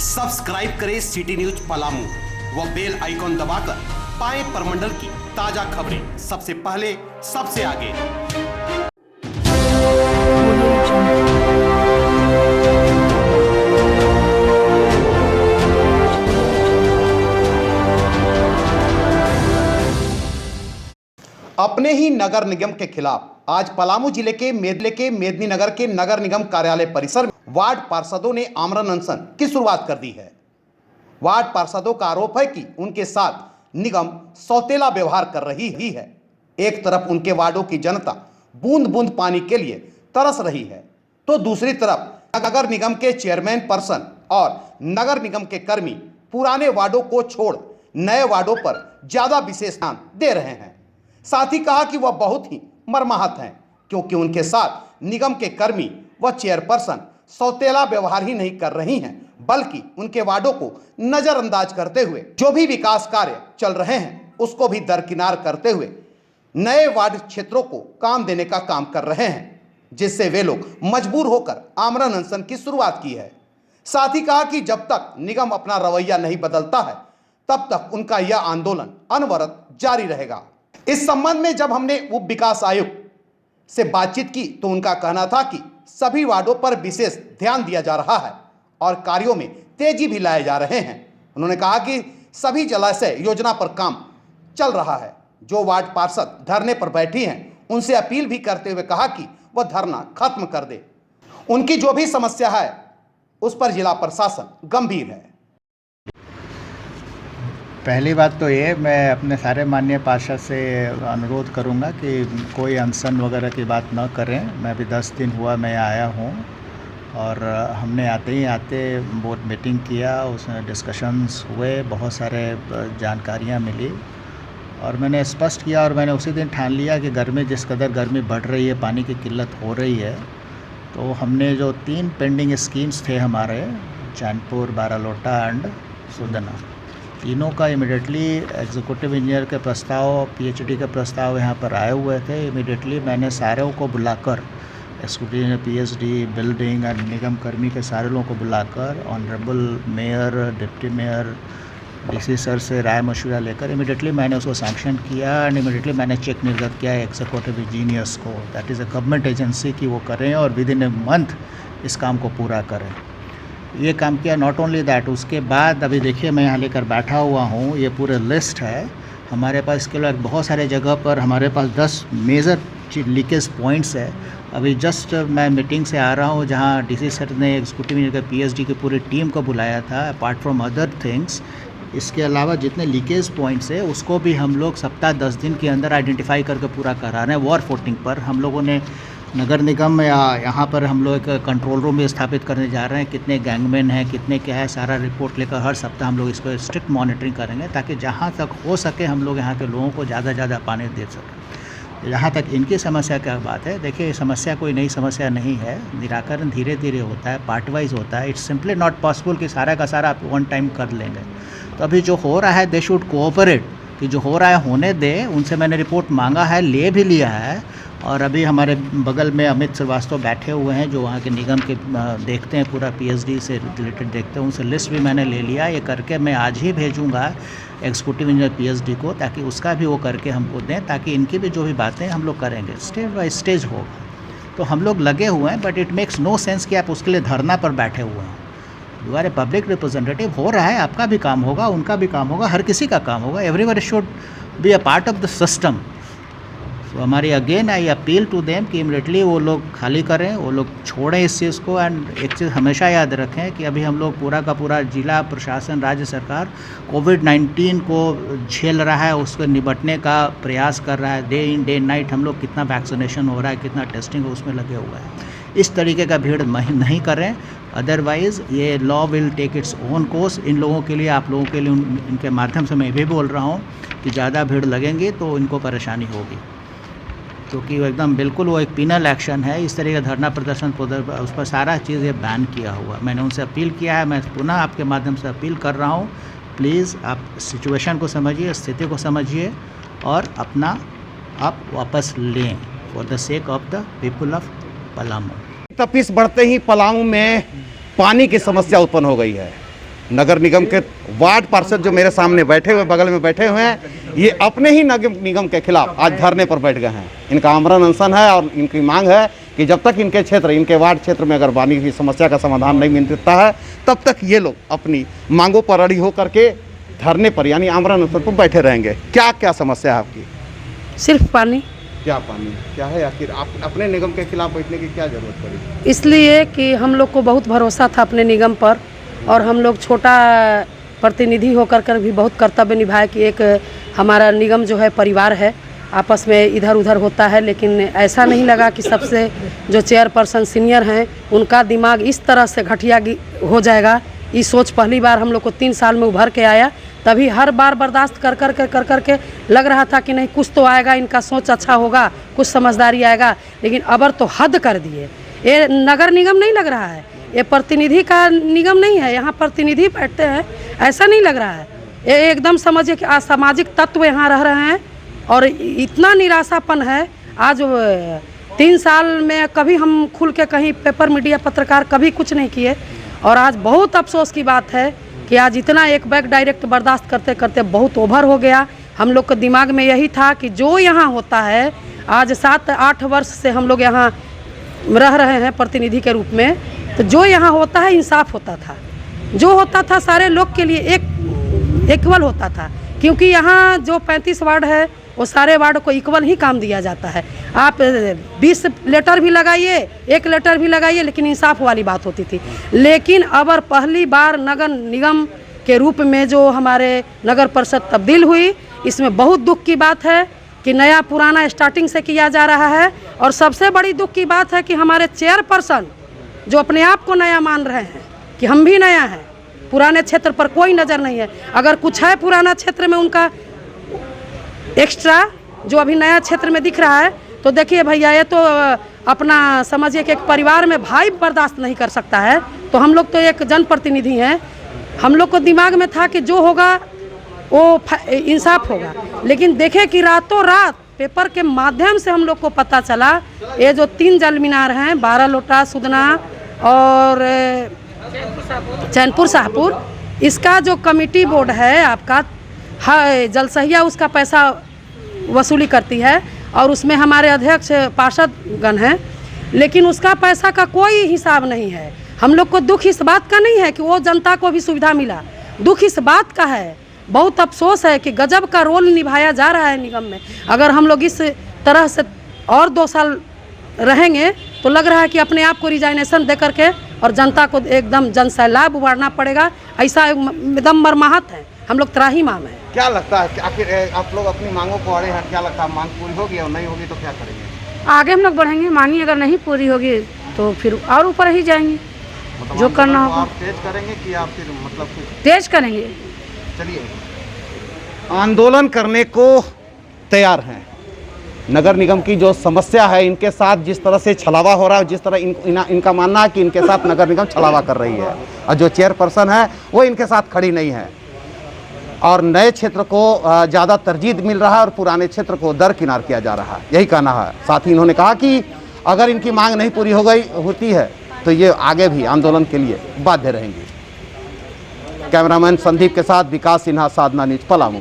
Subscribe करें city news Palamu व bell icon दबाकर पाएं परमंडल की ताजा खबरें सबसे पहले सबसे आगे। अपने ही नगर निगम के खिलाफ आज पलामू जिले के मेदिनी नगर के नगर निगम कार्यालय परिसर में वार्ड पार्षदों ने आमरण अनशन की शुरुआत कर दी है। वार्ड पार्षदों का आरोप है कि उनके साथ निगम सौतेला व्यवहार कर रही है। एक तरफ उनके वार्डों की जनता बूंद बूंद पानी के लिए तरस रही है, तो दूसरी तरफ नगर निगम के चेयरमैन पर्सन और नगर निगम के कर्मी पुराने वार्डों को छोड़ नए वार्डों पर ज्यादा विशेष ध्यान दे रहे हैं। साथ ही कहा कि वह बहुत ही मर्माहत हैं, क्योंकि उनके साथ निगम के कर्मी व चेयरपर्सन सौतेला व्यवहार ही नहीं कर रही हैं, बल्कि उनके वार्डों को नजरअंदाज करते हुए जो भी विकास कार्य चल रहे हैं उसको भी दरकिनार करते हुए नए वार्ड क्षेत्रों को काम देने का काम कर रहे हैं, जिससे वे लोग मजबूर होकर आमरण अनशन की शुरुआत की है। साथ ही कहा कि जब तक निगम अपना रवैया नहीं बदलता है तब तक उनका यह आंदोलन अनवरत जारी रहेगा। इस संबंध में जब हमने उप विकास आयुक्त से बातचीत की तो उनका कहना था कि सभी वार्डों पर विशेष ध्यान दिया जा रहा है और कार्यों में तेजी भी लाए जा रहे हैं। उन्होंने कहा कि सभी जलाशय योजना पर काम चल रहा है। जो वार्ड पार्षद धरने पर बैठी हैं उनसे अपील भी करते हुए कहा कि वह धरना खत्म कर दे। उनकी जो भी समस्या है उस पर जिला प्रशासन गंभीर है। पहली बात तो ये, मैं अपने सारे माननीय पार्षद से अनुरोध करूंगा कि कोई अनशन वगैरह की बात न करें। मैं अभी 10 दिन हुआ मैं आया हूं और हमने आते ही बोर्ड मीटिंग किया, उसमें डिस्कशंस हुए, बहुत सारे जानकारियां मिली और मैंने स्पष्ट किया और मैंने उसी दिन ठान लिया कि गर्मी जिस कदर गर्मी बढ़ रही है, पानी की किल्लत हो रही है, तो हमने जो 3 पेंडिंग स्कीम्स थे हमारे, चैनपुर, बारालोटा एंड सुदना, तीनों का इमिडिएटली एग्जीक्यूटिव इंजीनियर के प्रस्ताव, पीएचडी के प्रस्ताव यहाँ पर आए हुए थे। इमिडिएटली मैंने सारों को बुलाकर, एग्जीक्यूटिव इंजीनियर, पीएचडी, बिल्डिंग और निगम कर्मी के सारे लोगों को बुलाकर honourable mayor, deputy mayor, DC sir से राय मशवरा लेकर इमिडिएटली मैंने उसको सैंक्शन किया एंड इमिडिएटली मैंने चेक निर्गत किया एग्जीक्यूटिव इंजीनियर्स को, that is a government agency, की वो करें और विद इन ए मंथ इस काम को पूरा करें। ये काम किया। नॉट ओनली दैट, उसके बाद अभी देखिए मैं यहाँ लेकर बैठा हुआ हूँ, ये पूरे लिस्ट है हमारे पास। इसके अलावा बहुत सारे जगह पर हमारे पास 10 मेजर लीकेज पॉइंट्स है। अभी जस्ट मैं मीटिंग से आ रहा हूँ जहाँ डीसी सर ने एग्जीक्यूटिव इंजीनियर के पीएचडी की पूरी टीम को बुलाया था। अपार्ट फ्रॉम अदर थिंग्स, इसके अलावा जितने लीकेज पॉइंट्स है उसको भी हम लोग सप्ताह 10 दिन के अंदर आइडेंटिफाई करके पूरा करा रहे हैं। वॉर फुटिंग पर हम लोगों ने नगर निगम या यहाँ पर हम लोग एक कंट्रोल रूम भी स्थापित करने जा रहे हैं। कितने गैंगमैन हैं, कितने क्या है, सारा रिपोर्ट लेकर हर सप्ताह हम लोग इसको स्ट्रिक्ट मॉनिटरिंग करेंगे ताकि जहाँ तक हो सके हम लोग यहाँ के लोगों को ज़्यादा पानी दे सकें। जहाँ तक इनकी समस्या क्या बात है, देखिए समस्या कोई नई समस्या नहीं है, निराकरण धीरे धीरे होता है, पार्ट वाइज होता है। इट्स सिंपली नॉट पॉसिबल कि सारा का सारा आप वन टाइम कर लेंगे। तो अभी जो हो रहा है दे शुड कोऑपरेट, कि जो हो रहा है होने दे। उनसे मैंने रिपोर्ट मांगा है, ले भी लिया है और अभी हमारे बगल में अमित श्रीवास्तव बैठे हुए हैं जो वहाँ के निगम के देखते हैं, पूरा पीएचडी से रिलेटेड देखते हैं, उनसे लिस्ट भी मैंने ले लिया। ये करके मैं आज ही भेजूंगा एग्जीक्यूटिव इंजीनियर पीएचडी को, ताकि उसका भी वो करके हमको दें, ताकि इनकी भी जो भी बातें हम लोग करेंगे स्टेज बाय स्टेज होगा। तो हम लोग लगे हुए हैं, but it makes no sense कि आप उसके लिए धरना पर बैठे हुए हैं। You are a public representative, हो रहा है, आपका भी काम होगा, उनका भी काम होगा, हर किसी का काम होगा। Everyone should be a part of the system. तो हमारी again I appeal to them कि इमीडिएटली वो लोग खाली करें, वो लोग छोड़ें इस चीज़ को। एंड एक चीज़ हमेशा याद रखें कि अभी हम लोग पूरा का पूरा जिला प्रशासन, राज्य सरकार कोविड-19 को झेल रहा है, उसको निपटने का प्रयास कर रहा है। डे इन डे नाइट हम लोग कितना वैक्सीनेशन हो रहा है, कितना टेस्टिंग उसमें लगे हुए हैं। इस तरीके का भीड़ नहीं करें, अदरवाइज़ ये law will take its own course. इन लोगों के लिए, आप लोगों के लिए, इनके माध्यम से मैं भी बोल रहा हूँ कि ज़्यादा भीड़ लगेंगी तो इनको परेशानी होगी, क्योंकि वो एकदम बिल्कुल वो एक पिनल एक्शन है। इस तरह का धरना प्रदर्शन उस पर सारा चीज़ ये बैन किया हुआ। मैंने उनसे अपील किया है, मैं पुनः आपके माध्यम से अपील कर रहा हूँ, प्लीज़ आप सिचुएशन को समझिए, स्थिति को समझिए और अपना आप वापस लें for the sake of the people of Palamu. तपिश बढ़ते ही पलामू में पानी की समस्या उत्पन्न हो गई है। नगर निगम के वार्ड पार्षद जो मेरे सामने बैठे हुए बगल में बैठे हुए हैं, ये अपने ही नगर निगम के खिलाफ आज धरने पर बैठ गए हैं। इनका आमरण अनशन है और इनकी मांग है कि जब तक इनके क्षेत्र, इनके वार्ड क्षेत्र में अगर पानी की समस्या का समाधान नहीं मिलता है, तब तक ये लोग अपनी मांगों पर अड़ी होकर के धरने पर यानी आमरण अनशन पर बैठे रहेंगे। क्या क्या समस्या है आपकी? सिर्फ पानी। क्या पानी क्या है? आखिर आप अपने निगम के खिलाफ बैठने की क्या जरूरत पड़ी? इसलिए कि हम लोग को बहुत भरोसा था अपने निगम पर, और हम लोग छोटा प्रतिनिधि होकर कर भी बहुत कर्तव्य निभाए कि एक हमारा निगम जो है परिवार है, आपस में इधर उधर होता है। लेकिन ऐसा नहीं लगा कि सबसे जो चेयरपर्सन सीनियर हैं उनका दिमाग इस तरह से घटिया हो जाएगा। ये सोच पहली बार हम लोग को 3 साल में उभर के आया। तभी हर बार बर्दाश्त कर कर के लग रहा था कि नहीं कुछ तो आएगा, इनका सोच अच्छा होगा, कुछ समझदारी आएगा। लेकिन अबर तो हद कर दिए। ये नगर निगम नहीं लग रहा है, ये प्रतिनिधि का निगम नहीं है। यहाँ प्रतिनिधि बैठते हैं, ऐसा नहीं लग रहा है। ये एकदम समझिए कि असामाजिक तत्व यहाँ रह रहे हैं और इतना निराशापन है। आज 3 साल में कभी हम खुल के कहीं पेपर मीडिया पत्रकार कभी कुछ नहीं किए, और आज बहुत अफसोस की बात है कि आज इतना एक बैग डायरेक्ट बर्दाश्त करते करते बहुत ओवर हो गया। हम लोग के दिमाग में यही था कि जो यहाँ होता है, आज 7-8 वर्ष से हम लोग यहाँ रह रहे हैं प्रतिनिधि के रूप में, तो जो यहाँ होता है इंसाफ होता था, जो होता था सारे लोग के लिए इक्वल होता था। क्योंकि यहाँ जो 35 वार्ड है वो सारे वार्ड को इक्वल ही काम दिया जाता है। आप 20 लेटर भी लगाइए, 1 लेटर भी लगाइए, लेकिन इंसाफ वाली बात होती थी। लेकिन अब पहली बार नगर निगम के रूप में जो हमारे नगर परिषद तब्दील हुई, इसमें बहुत दुख की बात है कि नया पुराना स्टार्टिंग से किया जा रहा है। और सबसे बड़ी दुख की बात है कि हमारे चेयरपर्सन जो अपने आप को नया मान रहे हैं कि हम भी नया हैं, पुराने क्षेत्र पर कोई नज़र नहीं है। अगर कुछ है पुराना क्षेत्र में उनका एक्स्ट्रा जो अभी नया क्षेत्र में दिख रहा है, तो देखिए भैया, ये तो अपना समझिए कि एक परिवार में भाई बर्दाश्त नहीं कर सकता है। तो हम लोग तो एक जनप्रतिनिधि हैं, हम लोग को दिमाग में था कि जो होगा वो इंसाफ होगा। लेकिन देखे कि रातों रात पेपर के माध्यम से हम लोग को पता चला, ये जो 3 जल मीनार हैं, 12 लोटा, सुदना और चैनपुर शाहपुर, इसका जो कमेटी बोर्ड है आपका जलसहिया उसका पैसा वसूली करती है, और उसमें हमारे अध्यक्ष पार्षदगण हैं। लेकिन उसका पैसा का कोई हिसाब नहीं है। हम लोग को दुख इस बात का नहीं है कि वो जनता को भी सुविधा मिला, दुख इस बात का है, बहुत अफसोस है कि गजब का रोल निभाया जा रहा है निगम में। अगर हम लोग इस तरह से और 2 साल रहेंगे तो लग रहा है कि अपने आप को रिजाइनेशन दे करके और जनता को एकदम जनसैलाब उबारना पड़ेगा। ऐसा एकदम मरमाहत है, हम लोग त्राहिमाम है। क्या लगता है कि आखिर आप लोग अपनी मांगों को अड़े हैं? क्या लगता है मांग पूरी होगी और नहीं होगी तो क्या करेंगे? आगे हम लोग बढ़ेंगे, मांगी अगर नहीं पूरी होगी तो फिर और ऊपर ही जाएंगे। मतलब जो करना होगा आप तेज करेंगे कि आप फिर मतलब तेज करेंगे। चलिए, आंदोलन करने को तैयार हैं। नगर निगम की जो समस्या है, इनके साथ जिस तरह से छलावा हो रहा है, जिस तरह इनका मानना है कि इनके साथ नगर निगम छलावा कर रही है, और जो चेयरपर्सन है वो इनके साथ खड़ी नहीं है, और नए क्षेत्र को ज़्यादा तरजीह मिल रहा है और पुराने क्षेत्र को दरकिनार किया जा रहा है, यही कहना है। साथ ही इन्होंने कहा कि अगर इनकी मांग नहीं पूरी होती है तो ये आगे भी आंदोलन के लिए बाध्य रहेंगे। कैमरामैन संदीप के साथ विकास सिन्हा, साधना न्यूज़, पलामू।